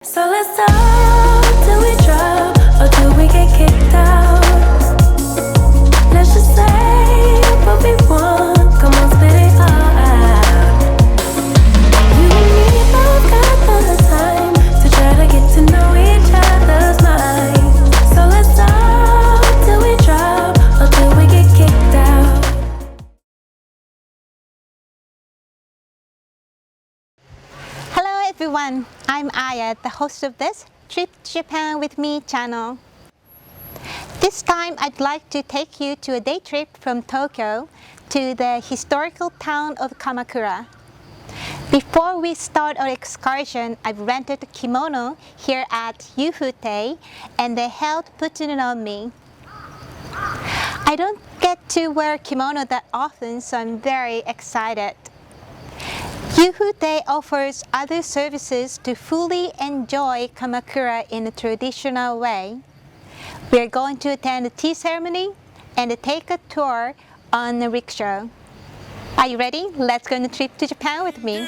So let's talk till we drop or till we get kicked out. Let's just say what we want. Come on, spit it all out. You and me both got the time to try to get to know each other's minds. So let's talk till we drop or till we get kicked out. Hello everyone, I'm Aya, the host of this Trip to Japan with Me channel. This time I'd like to take you to a day trip from Tokyo to the historical town of Kamakura. Before we start our excursion, I've rented a kimono here at Yufutei and they helped putting it on me. I don't get to wear kimono that often, so I'm very excited. Yufutei offers other services to fully enjoy Kamakura in a traditional way. We are going to attend a tea ceremony and take a tour on a rickshaw. Are you ready? Let's go on a trip to Japan with me.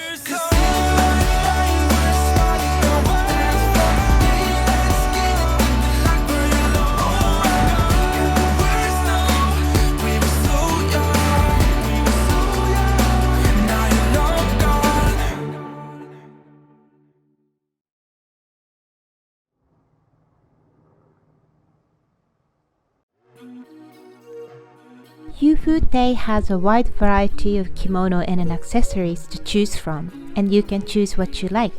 Yufutei has a wide variety of kimono and accessories to choose from, and you can choose what you like.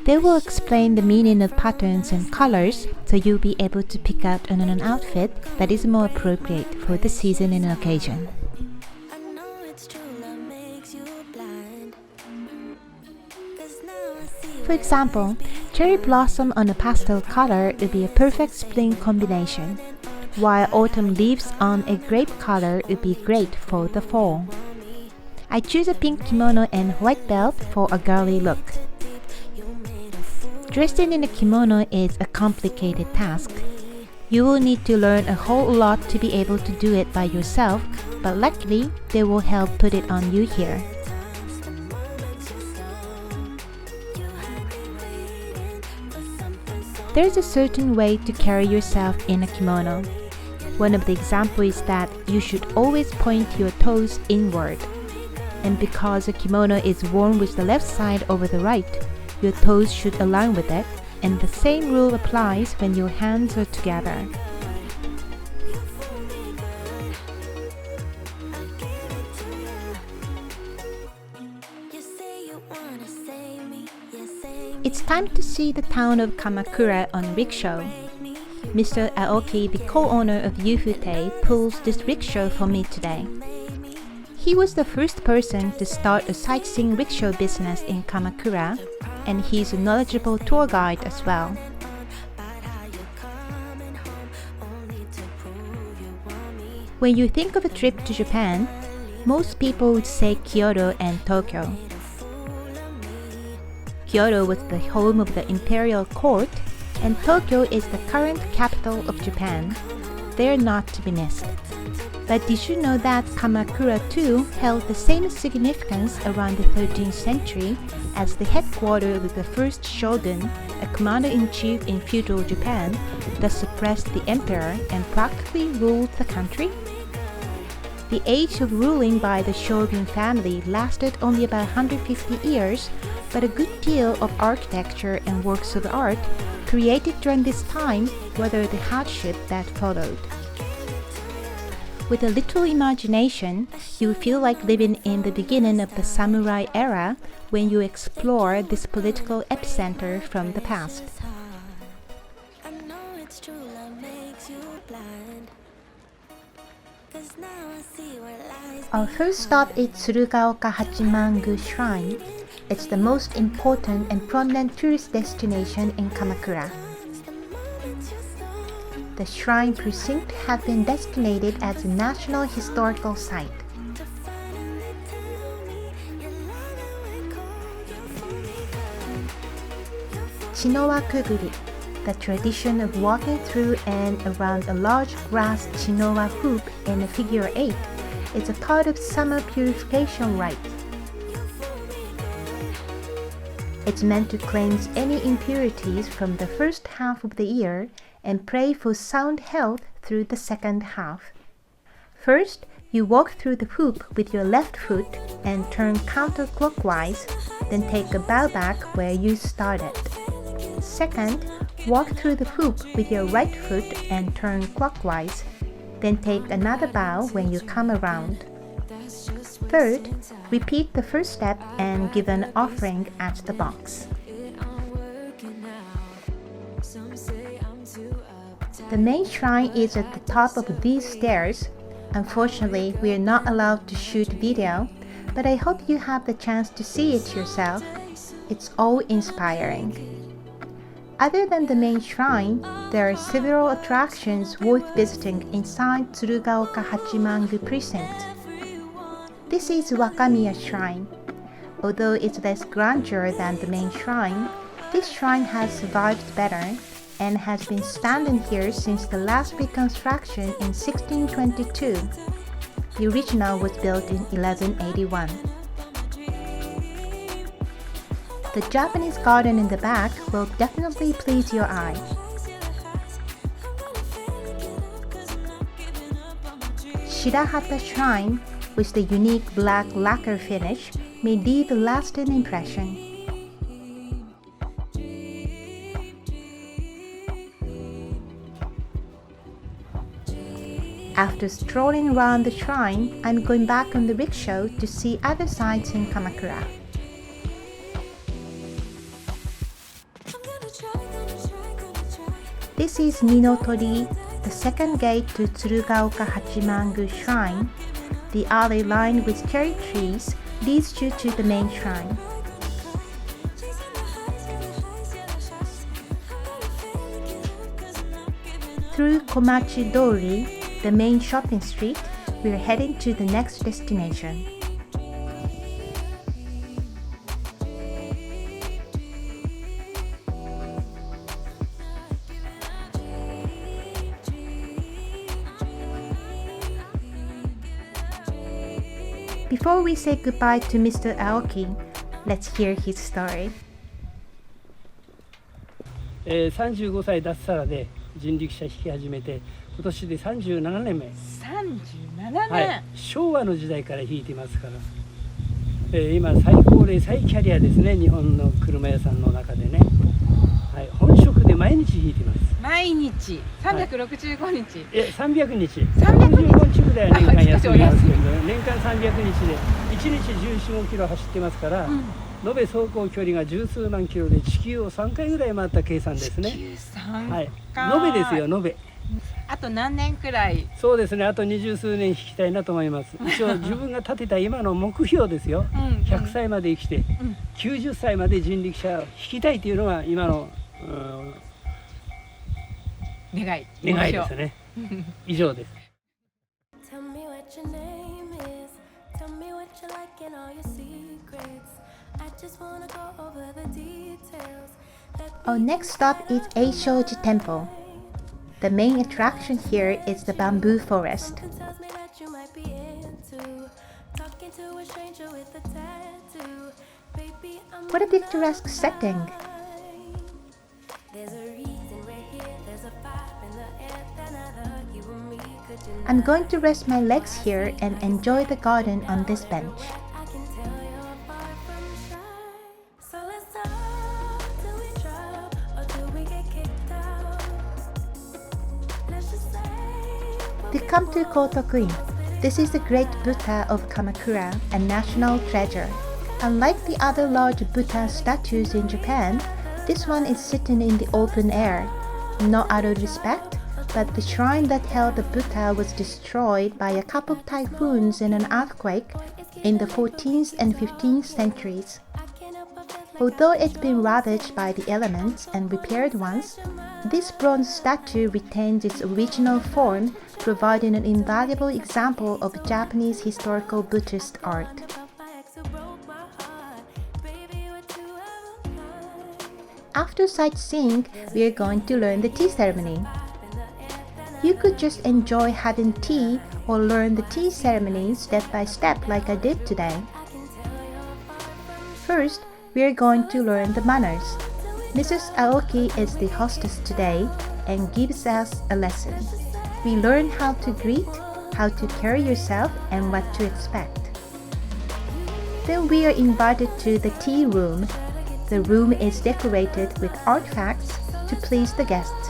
They will explain the meaning of patterns and colors, so you'll be able to pick out an outfit that is more appropriate for the season and occasion. For example, cherry blossom on a pastel color would be a perfect spring combination, while autumn leaves on a grape color would be great for the fall. I choose a pink kimono and white belt for a girly look. Dressing in a kimono is a complicated task. You will need to learn a whole lot to be able to do it by yourself, but luckily they will help put it on you here. There is a certain way to carry yourself in a kimono. One of the examples is that you should always point your toes inward. And because a kimono is worn with the left side over the right, your toes should align with it, and the same rule applies when your hands are together. It's time to see the town of Kamakura on rickshaw. Mr. Aoki, the co-owner of Yufutei, pulls this rickshaw for me today. He was the first person to start a sightseeing rickshaw business in Kamakura, and he's a knowledgeable tour guide as well. When you think of a trip to Japan, most people would say Kyoto and Tokyo. Kyoto was the home of the imperial court, and Tokyo is the current capital of Japan. They are not to be missed. But did you know that Kamakura too held the same significance around the 13th century as the headquarters of the first shogun, a commander-in-chief in feudal Japan that suppressed the emperor and practically ruled the country? The age of ruling by the shogun family lasted only about 150 years, but a good deal of architecture and works of art created during this time weathered the hardship that followed. With a little imagination, you feel like living in the beginning of the samurai era when you explore this political epicenter from the past. Our first stop is Tsurugaoka Hachimangu Shrine. It's the most important and prominent tourist destination in Kamakura. The shrine precinct has been designated as a National Historical Site. Chinowa Kuguri, the tradition of walking through and around a large grass Chinowa hoop in a figure 8, is a part of summer purification rites. It's meant to cleanse any impurities from the first half of the year and pray for sound health through the second half. First, you walk through the hoop with your left foot and turn counterclockwise, then take a bow back where you started. Second, walk through the hoop with your right foot and turn clockwise, then take another bow when you come around. Third, repeat the first step and give an offering at the box. The main shrine is at the top of these stairs. Unfortunately, we are not allowed to shoot video, but I hope you have the chance to see it yourself. It's awe-inspiring. Other than the main shrine, there are several attractions worth visiting inside Tsurugaoka Hachimangu precinct. This is Wakamiya Shrine. Although it's less grandeur than the main shrine, this shrine has survived better and has been standing here since the last reconstruction in 1622. The original was built in 1181. The Japanese garden in the back will definitely please your eye. Shirahata Shrine, with the unique black lacquer finish, may leave a lasting impression. After strolling around the shrine, I'm going back on the rickshaw to see other sights in Kamakura. This is Minotori, the second gate to Tsurugaoka Hachimangu Shrine. The alley lined with cherry trees leads you to the main shrine. Through Komachi Dori, the main shopping street, we are heading to the next destination. Before we say goodbye to Mr. Aoki, let's hear his story. 35歳脱サラで人力車引き始めて今年で37年目。37年、はい、昭和の時代から引いてますから、今最高齢最キャリアですね、日本の車屋さんの中でね、はい、本職で毎日引いてます。毎日365日、300日300 65日ぐらいは年間休みますけど、年間300日で1日14、15キロ走ってますから、延べ走行距離が十数万キロで地球を3回ぐらい回った計算ですね。地球3はい、回、延べですよ、延べ。あと何年くらい？そうですね、あと20数年引きたいなと思います。一応自分が立てた今の目標ですよ。100歳まで生きて、90歳まで人力車を引きたいというのが今の願いですね。以上です。Tell me what your name is. Tell me what you like and all your secrets. I just wanna go over the details. Our next stop is Eishoji Temple. The main attraction here is the bamboo forest. Something tells me that you might be into talking to a stranger with a tattoo. Baby, I'm What a picturesque setting! There's a reason we're here. There's a vibe in the air that neither you or me could deny. I'm going to rest my legs here and enjoy the garden on this bench. I can tell you're far from shy. So let's talk till we drop or till we get kicked out. Let's just say To come to Kotokuin, this is the great Buddha of Kamakura, a national treasure. Unlike the other large Buddha statues in Japan, this one is sitting in the open air. Not out of respect, but the shrine that held the Buddha was destroyed by a couple of typhoons and an earthquake in the 14th and 15th centuries. Although it's been ravaged by the elements and repaired once, this bronze statue retains its original form, providing an invaluable example of Japanese historical Buddhist art. After sightseeing, we are going to learn the tea ceremony. You could just enjoy having tea or learn the tea ceremony step by step like I did today. First, we're going to learn the manners. Mrs. Aoki is the hostess today and gives us a lesson. We learn how to greet, how to carry yourself, and what to expect. Then we are invited to the tea room. The room is decorated with artifacts to please the guests.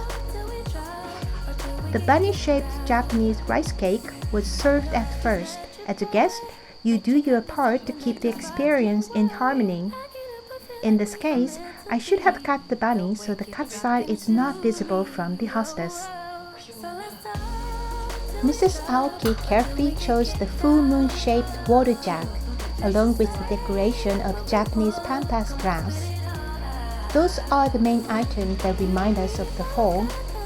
The bunny-shaped Japanese rice cake was served at first. As a guest, you do your part to keep the experience in harmony. In this case, I should have cut the bunny so the cut side is not visible from the hostess. Mrs. Aoki carefully chose the full moon-shaped water jug, along with the decoration of Japanese pampas grass. Those are the main items that remind us of the fall,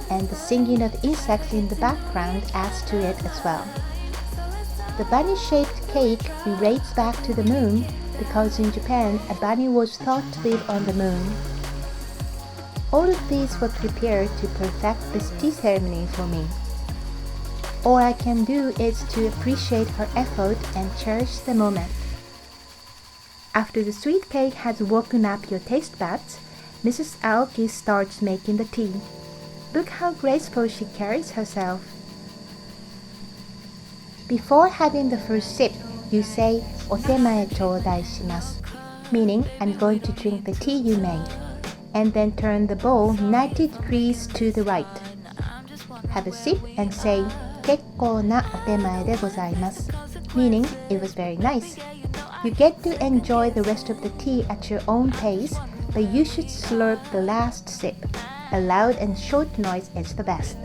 and the singing of insects in the background adds to it as well. The bunny-shaped cake relates back to the moon because in Japan, a bunny was thought to live on the moon. All of these were prepared to perfect this tea ceremony for me. All I can do is to appreciate her effort and cherish the moment. After the sweet cake has woken up your taste buds, Mrs. Aoki starts making the tea. Look how graceful she carries herself. Before having the first sip, you say, "Otemae chodai shimasu," meaning I'm going to drink the tea you made, and then turn the bowl 90 degrees to the right. Have a sip and say, "Kekkou na otemae de gozaimasu," meaning it was very nice. You get to enjoy the rest of the tea at your own pace, but you should slurp the last sip. A loud and short noise is the best.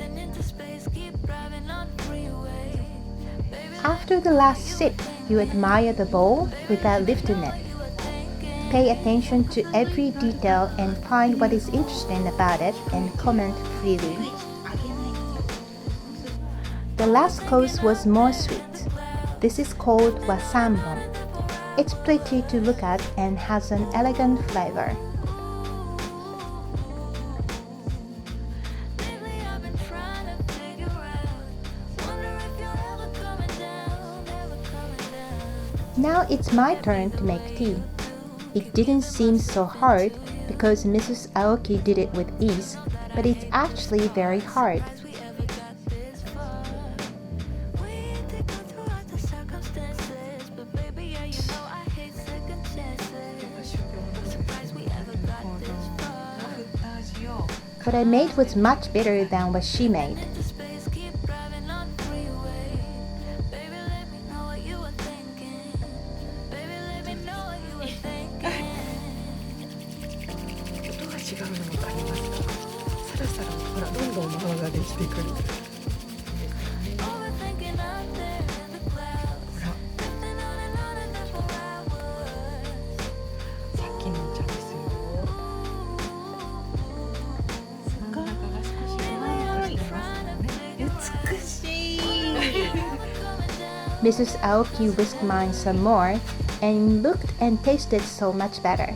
After the last sip, you admire the bowl without lifting it. Pay attention to every detail and find what is interesting about it and comment freely. The last course was more sweet. This is called wasanbon. It's pretty to look at and has an elegant flavor. Now it's my turn to make tea. It didn't seem so hard because Mrs. Aoki did it with ease, but it's actually very hard. What I made was much better than what she made. Mrs. Aoki whisked mine some more and looked and tasted so much better.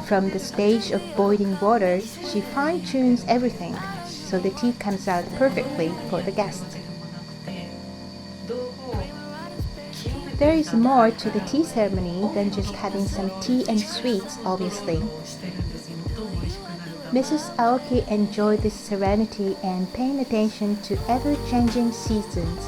From the stage of boiling water, she fine-tunes everything so the tea comes out perfectly for the guests. There is more to the tea ceremony than just having some tea and sweets, obviously. Mrs. Aoki enjoyed this serenity and paying attention to ever-changing seasons.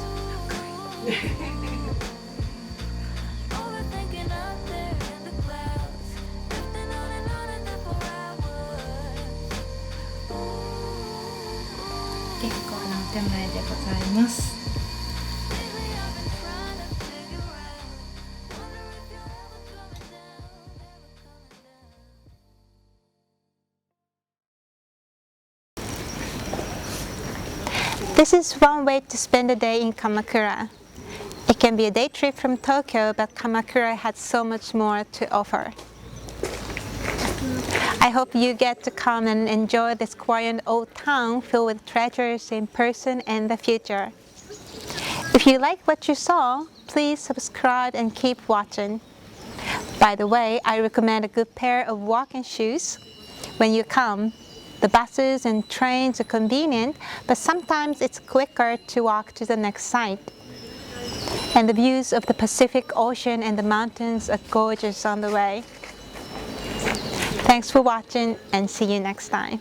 This is one way to spend a day in Kamakura. It can be a day trip from Tokyo, but Kamakura has so much more to offer. I hope you get to come and enjoy this quiet old town filled with treasures in person and the future. If you like what you saw, please subscribe and keep watching. By the way, I recommend a good pair of walking shoes when you come. The buses and trains are convenient, but sometimes it's quicker to walk to the next site. And the views of the Pacific Ocean and the mountains are gorgeous on the way. Thanks for watching and see you next time.